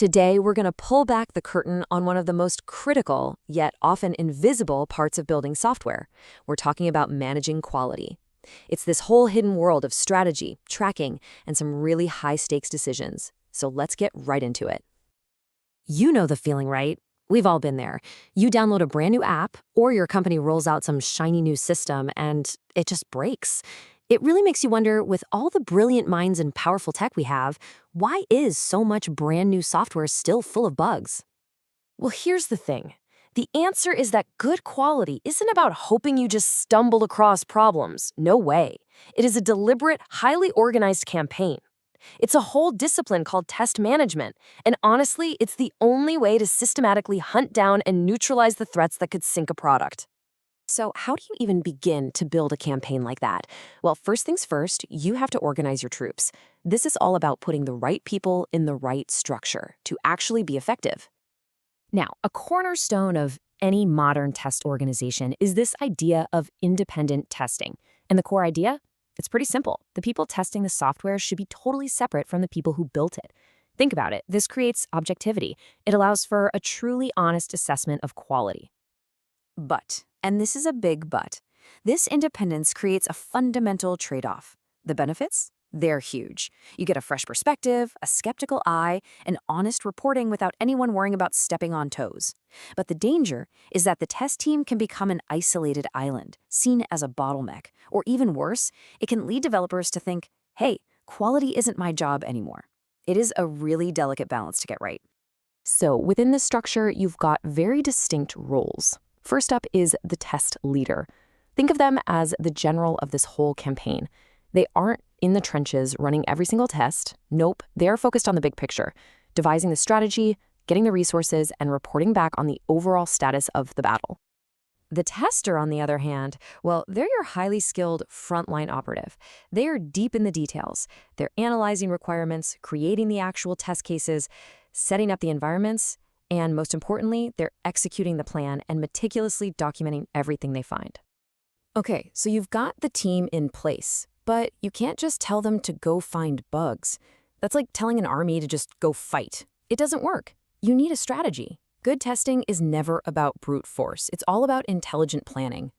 Today, we're going to pull back the curtain on one of the most critical, yet often invisible parts of building software. We're talking about managing quality. It's this whole hidden world of strategy, tracking, and some really high-stakes decisions. So let's get right into it. You know the feeling, right? We've all been there. You download a brand new app, or your company rolls out some shiny new system, and it just breaks. It really makes you wonder, with all the brilliant minds and powerful tech we have, why is so much brand new software still full of bugs? Well, here's the thing. The answer is that good quality isn't about hoping you just stumble across problems. No way. It is a deliberate, highly organized campaign. It's a whole discipline called test management, and honestly, it's the only way to systematically hunt down and neutralize the threats that could sink a product. So how do you even begin to build a campaign like that? Well, first things first, you have to organize your troops. This is all about putting the right people in the right structure to actually be effective. Now, a cornerstone of any modern test organization is this idea of independent testing. And the core idea? It's pretty simple. The people testing the software should be totally separate from the people who built it. Think about it. This creates objectivity. It allows for a truly honest assessment of quality. But, and this is a big but, this independence creates a fundamental trade-off. The benefits? They're huge. You get a fresh perspective, a skeptical eye, and honest reporting without anyone worrying about stepping on toes. But the danger is that the test team can become an isolated island, seen as a bottleneck, or even worse, it can lead developers to think, hey, quality isn't my job anymore. It is a really delicate balance to get right. So within this structure, you've got very distinct roles. First up is the test leader. Think of them as the general of this whole campaign. They aren't in the trenches running every single test. Nope, they're focused on the big picture, devising the strategy, getting the resources, and reporting back on the overall status of the battle. The tester, on the other hand, well, they're your highly skilled frontline operative. They are deep in the details. They're analyzing requirements, creating the actual test cases, setting up the environments, and most importantly, they're executing the plan and meticulously documenting everything they find. Okay, so you've got the team in place, but you can't just tell them to go find bugs. That's like telling an army to just go fight. It doesn't work. You need a strategy. Good testing is never about brute force. It's all about intelligent planning.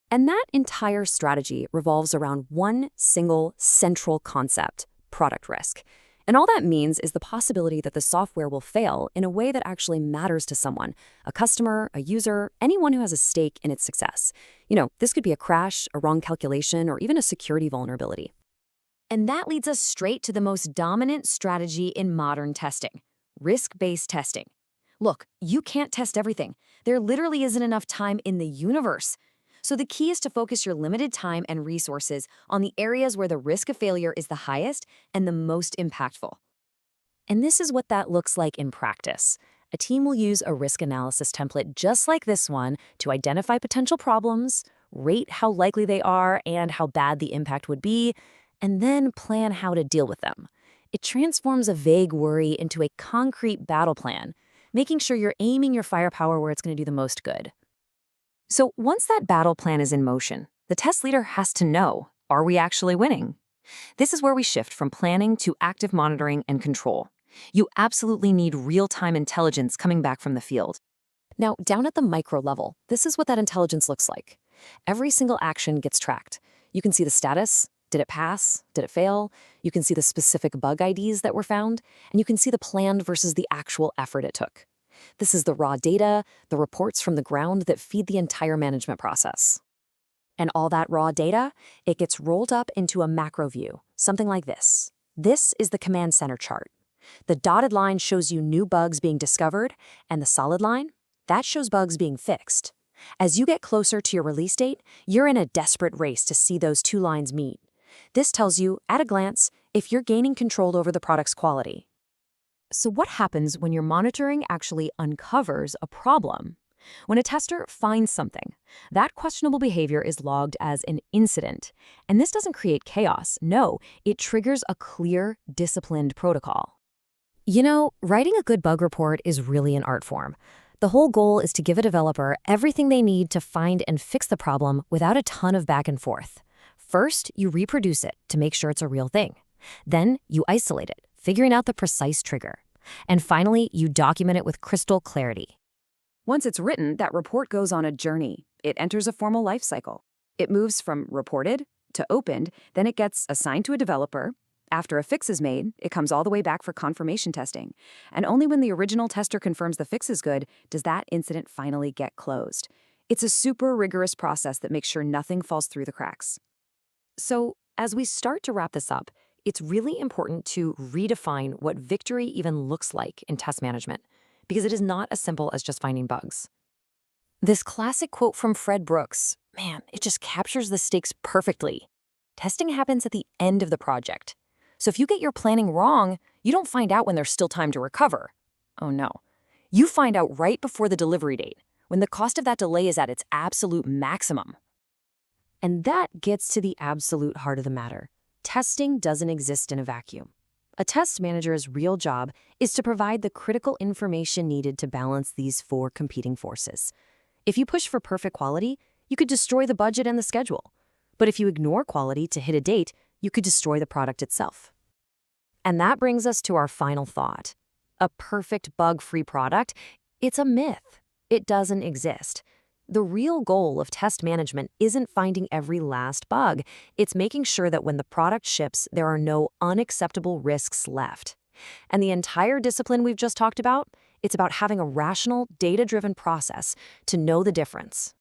And that entire strategy revolves around one single central concept: product risk. And all that means is the possibility that the software will fail in a way that actually matters to someone, a customer, a user, anyone who has a stake in its success. This could be a crash, a wrong calculation, or even a security vulnerability. And that leads us straight to the most dominant strategy in modern testing: risk-based testing. Look, you can't test everything. There literally isn't enough time in the universe. So the key is to focus your limited time and resources on the areas where the risk of failure is the highest and the most impactful. And this is what that looks like in practice. A team will use a risk analysis template just like this one to identify potential problems, rate how likely they are and how bad the impact would be, and then plan how to deal with them. It transforms a vague worry into a concrete battle plan, making sure you're aiming your firepower where it's going to do the most good. So once that battle plan is in motion, the test leader has to know, are we actually winning? This is where we shift from planning to active monitoring and control. You absolutely need real-time intelligence coming back from the field. Now, down at the micro level, this is what that intelligence looks like. Every single action gets tracked. You can see the status. Did it pass? Did it fail? You can see the specific bug IDs that were found, and you can see the planned versus the actual effort it took. This is the raw data, the reports from the ground that feed the entire management process. And all that raw data, it gets rolled up into a macro view, something like this. This is the command center chart. The dotted line shows you new bugs being discovered, and the solid line, that shows bugs being fixed. As you get closer to your release date, you're in a desperate race to see those two lines meet. This tells you, at a glance, if you're gaining control over the product's quality. So what happens when your monitoring actually uncovers a problem? When a tester finds something, that questionable behavior is logged as an incident. And this doesn't create chaos. No, it triggers a clear, disciplined protocol. Writing a good bug report is really an art form. The whole goal is to give a developer everything they need to find and fix the problem without a ton of back and forth. First, you reproduce it to make sure it's a real thing. Then, you isolate it, figuring out the precise trigger. And finally, you document it with crystal clarity. Once it's written, that report goes on a journey. It enters a formal life cycle. It moves from reported to opened, then it gets assigned to a developer. After a fix is made, it comes all the way back for confirmation testing. And only when the original tester confirms the fix is good does that incident finally get closed. It's a super rigorous process that makes sure nothing falls through the cracks. So, as we start to wrap this up, it's really important to redefine what victory even looks like in test management, because it is not as simple as just finding bugs. This classic quote from Fred Brooks, man, it just captures the stakes perfectly. Testing happens at the end of the project. So if you get your planning wrong, you don't find out when there's still time to recover. Oh no. You find out right before the delivery date, when the cost of that delay is at its absolute maximum. And that gets to the absolute heart of the matter. Testing doesn't exist in a vacuum. A test manager's real job is to provide the critical information needed to balance these four competing forces. If you push for perfect quality, you could destroy the budget and the schedule. But if you ignore quality to hit a date, you could destroy the product itself. And that brings us to our final thought. A perfect bug-free product? It's a myth. It doesn't exist. The real goal of test management isn't finding every last bug. It's making sure that when the product ships, there are no unacceptable risks left. And the entire discipline we've just talked about, it's about having a rational, data-driven process to know the difference.